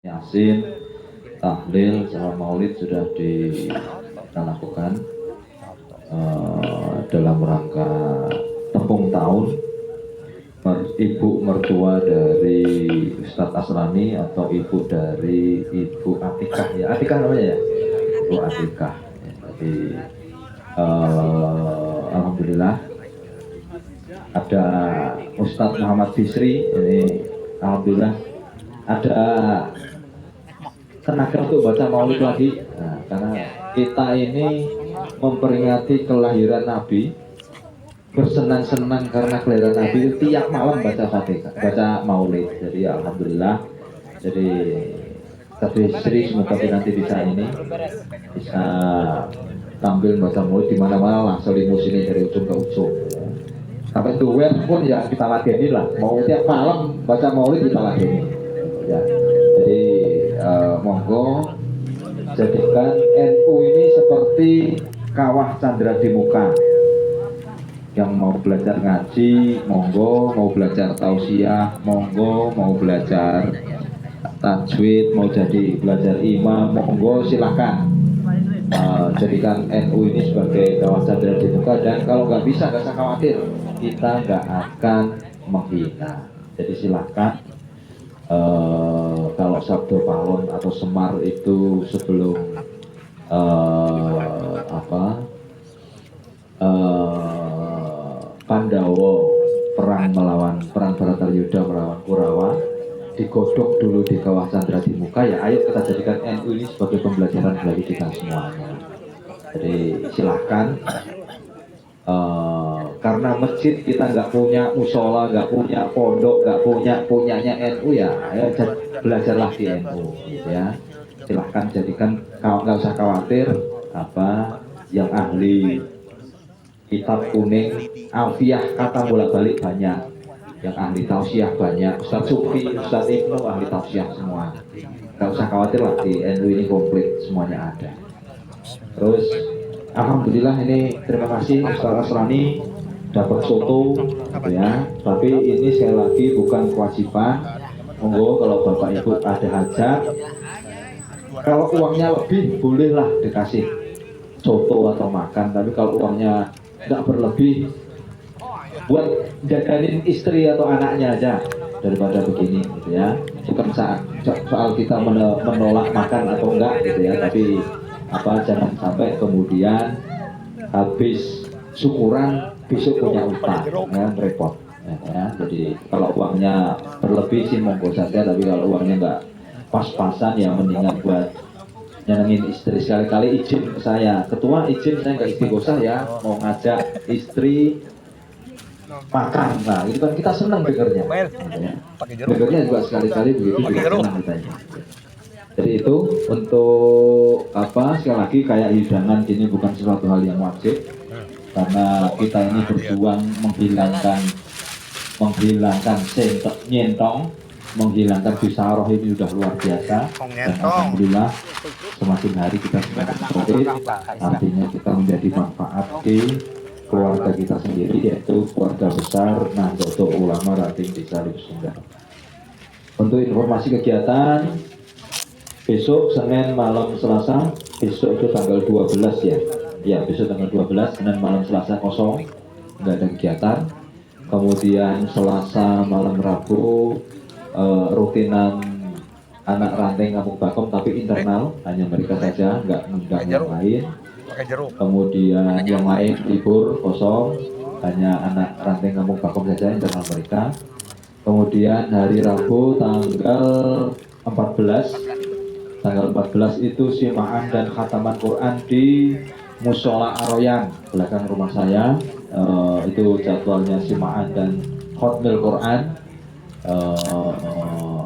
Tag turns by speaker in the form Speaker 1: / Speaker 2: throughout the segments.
Speaker 1: Yasin, tahlil, sama maulid sudah kita lakukan dalam rangka tepung tahun ibu mertua dari Ustadz Asrani atau ibu dari Ibu Atikah ya, Atikah namanya ya, Ibu Atikah ya, jadi alhamdulillah ada Ustadz Muhammad Bisri ini, alhamdulillah ada tenaga untuk baca maulid lagi. Nah, karena kita ini memperingati kelahiran Nabi, bersenang-senang karena kelahiran Nabi itu tiap malam baca Fatihah, baca maulid. Jadi alhamdulillah. Jadi tapi Sri semoga nanti bisa tampil baca maulid di mana-mana lah, selimus ini dari ujung ke ujung. Sampai duet pun ya kita ladeni lah. Mau tiap malam baca maulid kita ladeni. Ya. Jadi monggo jadikan NU ini seperti kawah Candra di muka. Yang mau belajar ngaji, monggo, mau belajar tausiah, monggo, mau belajar tajwid, mau jadi belajar imam, monggo silahkan. Jadikan NU ini sebagai kawah Candra di muka, dan kalau nggak bisa nggak usah khawatir, kita nggak akan menghina. Jadi silahkan. Kalau Sabdo Pawon atau Semar itu sebelum Pandawa perang Bharatayuda melawan Kurawa, digodok dulu di kawah Candra di muka. Ya ayo kita jadikan NU ini sebagai pembelajaran bagi kita semuanya. Jadi silahkan. Karena masjid kita nggak punya musola, nggak punya pondok, nggak punyanya NU ya, ayo belajarlah di NU, gitu ya. Silahkan jadikan, nggak usah khawatir yang ahli kitab kuning, alfiah kata bolak-balik banyak, yang ahli tausiah banyak, Ustadz Sufi, Ustadz Ibnu ahli tausiah semua. Nggak usah khawatir lah, di NU ini komplit semuanya ada. Terus alhamdulillah ini terima kasih Ustadz Asrani dapat soto ya, tapi ini sekali lagi bukan kewajiban. Monggo kalau bapak ibu ada hajat, kalau uangnya lebih bolehlah dikasih soto atau makan, tapi kalau uangnya tidak berlebih buat jagain istri atau anaknya aja daripada begini gitu ya. Bukan soal kita menolak makan atau enggak gitu ya, tapi jangan sampai kemudian habis syukuran besok punya utang ya, repot ya. Jadi kalau uangnya berlebih sih monggo saja, tapi kalau uangnya enggak pas-pasan ya mendingan buat nyenengin istri. Sekali-kali izin ke saya, ketua izin saya nggak istighosah ya, mau ngajak istri makan. Nah itu kan kita senang dengernya ya. Dengernya juga sekali-kali begitu juga senang kita ya. Jadi itu untuk sekali lagi kayak hidangan ini bukan sesuatu hal yang wajib, karena kita ini berjuang menghilangkan nyentong, menghilangkan bisaroh ini sudah luar biasa, dan alhamdulillah semakin hari kita semakin produktif, artinya kita menjadi manfaat di keluarga kita sendiri, yaitu keluarga besar Nahdlatul Ulama Ranting Desa Sunda. Untuk informasi kegiatan besok Senin malam Selasa, besok itu tanggal 12 ya. Ya, besok tanggal 12, Senin malam Selasa kosong, nggak ada kegiatan. Kemudian Selasa malam Rabu rutinan anak ranting Kampung Bakom, tapi internal, hanya mereka saja, nggak mengundang yang lain. Kemudian yang lain libur kosong, hanya anak ranting Kampung Bakom saja, internal mereka. Kemudian hari Rabu tanggal 14 itu simaan dan khataman Quran di Musola Aroyan belakang rumah saya. Itu jadwalnya simaan dan khotmil Quran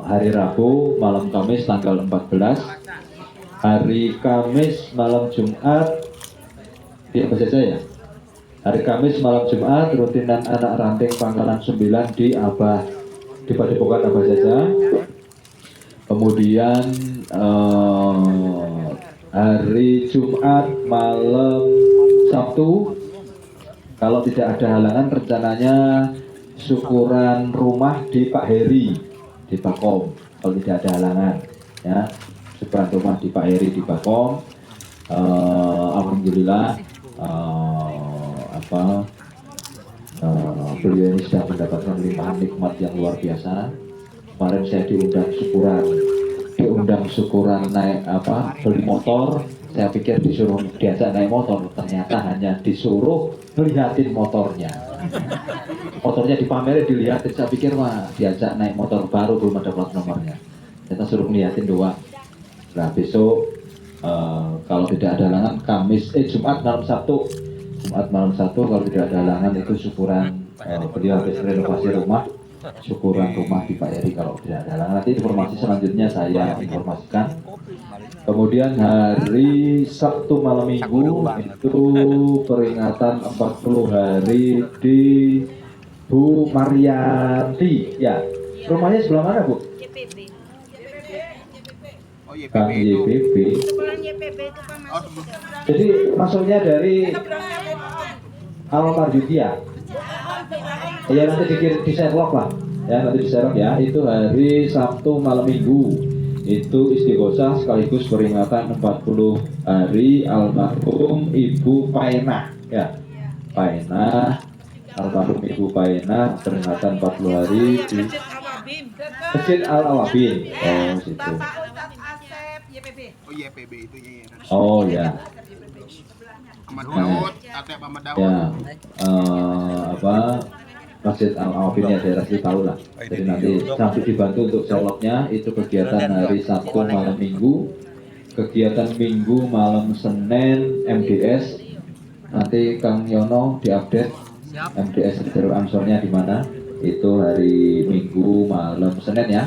Speaker 1: hari Rabu malam Kamis tanggal 14, hari Kamis malam Jumat ya bahasa saya. Hari Kamis malam Jumat rutinan anak ranting Pangkalan 9 di Padepokan Abah saja. Kemudian hari Jumat malam Sabtu, kalau tidak ada halangan, rencananya syukuran rumah di Pak Heri di Bakom, kalau tidak ada halangan. ya, syukuran rumah di Pak Heri di Bakom. Alhamdulillah beliau ini sudah mendapatkan limpahan nikmat yang luar biasa. Kemarin saya diundang syukuran naik beli motor. Saya pikir disuruh diajak naik motor, ternyata hanya disuruh melihatin motornya. Motornya dipamerin, dilihatin. Saya pikir wah diajak naik motor baru, belum ada plat nomornya. Kita suruh melihatin doang. Nah besok kalau tidak ada halangan Jumat malam Sabtu kalau tidak ada halangan itu syukuran beliau habis renovasi rumah, syukuran rumah di Pak Heri kalau tidak ada halangan. Nanti informasi selanjutnya saya informasikan. Kemudian hari Sabtu malam Minggu itu peringatan 40 hari di Bu Marianti, ya. Rumahnya sebelah mana, Bu? Kang YPB. Jadi maksudnya dari Almarjudia. Ya nanti di Sherlock lah. Ya nanti di Sherlock ya. Itu hari Sabtu malam Minggu. Itu istighosah sekaligus peringatan 40 hari almarhum Ibu Paenah, ya. Paenah, almarhum Ibu Paenah, peringatan 40 hari di Masjid Al-Awabin. Oh, situ.
Speaker 2: YPB itu ya.
Speaker 1: Oh ya. Ya, Masjid Al-Awabin ya daerah situ tahu lah. Jadi nanti sampai dibantu untuk Sherlocknya itu kegiatan hari Sabtu malam Minggu, kegiatan Minggu malam Senin MDS. Nanti Kang Yono diupdate MDS Darul Ansornya di mana. Itu hari Minggu malam Senin ya.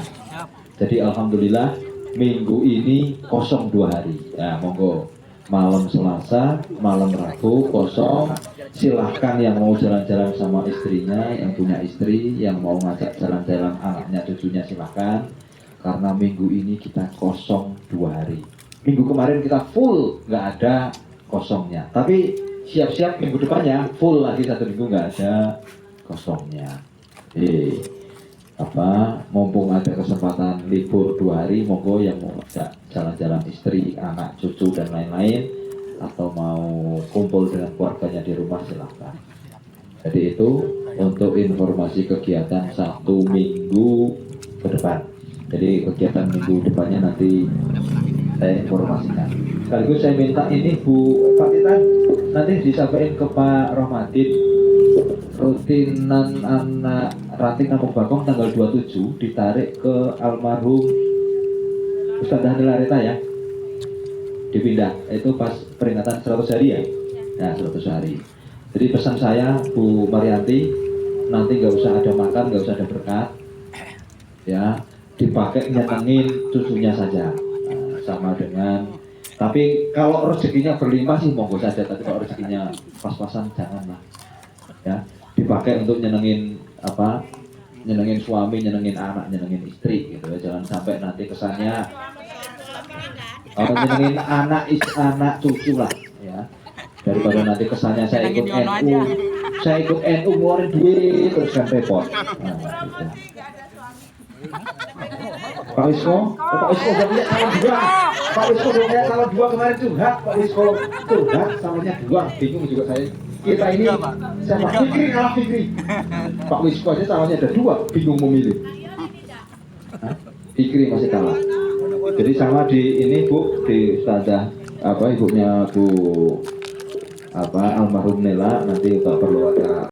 Speaker 1: Jadi alhamdulillah Minggu ini kosong 2 hari. Ya monggo malam Selasa, malam Rabu kosong. Silahkan yang mau jalan-jalan sama istrinya, yang punya istri, yang mau ngajak jalan-jalan anaknya, cucunya silahkan. Karena minggu ini kita kosong 2 hari. Minggu kemarin kita full, nggak ada kosongnya. Tapi siap-siap minggu depannya full lagi 1 minggu nggak ada kosongnya. Mumpung ada kesempatan libur 2 hari, monggo yang mau ngajak jalan-jalan istri, anak, cucu dan lain-lain, atau mau kumpul dengan keluarganya di rumah silahkan. Jadi itu untuk informasi kegiatan 1 minggu ke depan. Jadi kegiatan minggu depannya nanti saya informasikan. Sekaligus saya minta ini Bu Pak Titan nanti disampaikan ke Pak Rohmadin, rutinan anak ranting Kampung Bakong tanggal 27 ditarik ke almarhum Ustadz Daniel Areta ya, dipindah itu pas peringatan 100 hari ya. Nah 100 hari. Jadi pesan saya Bu Marianti, nanti nggak usah ada makan, nggak usah ada berkat ya, dipakai nyenengin cucunya saja. Nah, sama dengan, tapi kalau rezekinya berlimpah sih monggo saja, tapi kalau rezekinya pas-pasan janganlah ya, dipakai untuk nyenengin nyenengin suami, nyenengin anak, nyenengin istri gitu ya. Jangan sampai nanti kesannya nyenengin anak cucu lah ya, daripada nanti kesannya saya ikut NU ngeluarin duit terus kan repot. Nah, gitu. Pak Wismo udah punya calon 2. Pak Wismo udah punya calon 2 kemarin curhat. Pak Wismo curhat salonnya 2, bingung juga saya. Kita ini siapa? Fikri. Pak Wismo aja calonnya ada 2, bingung memilih. Fikri masih kalah. Jadi sama di ini Bu, di Ustazah ibunya Bu almarhum Nela, nanti kalau perlu ada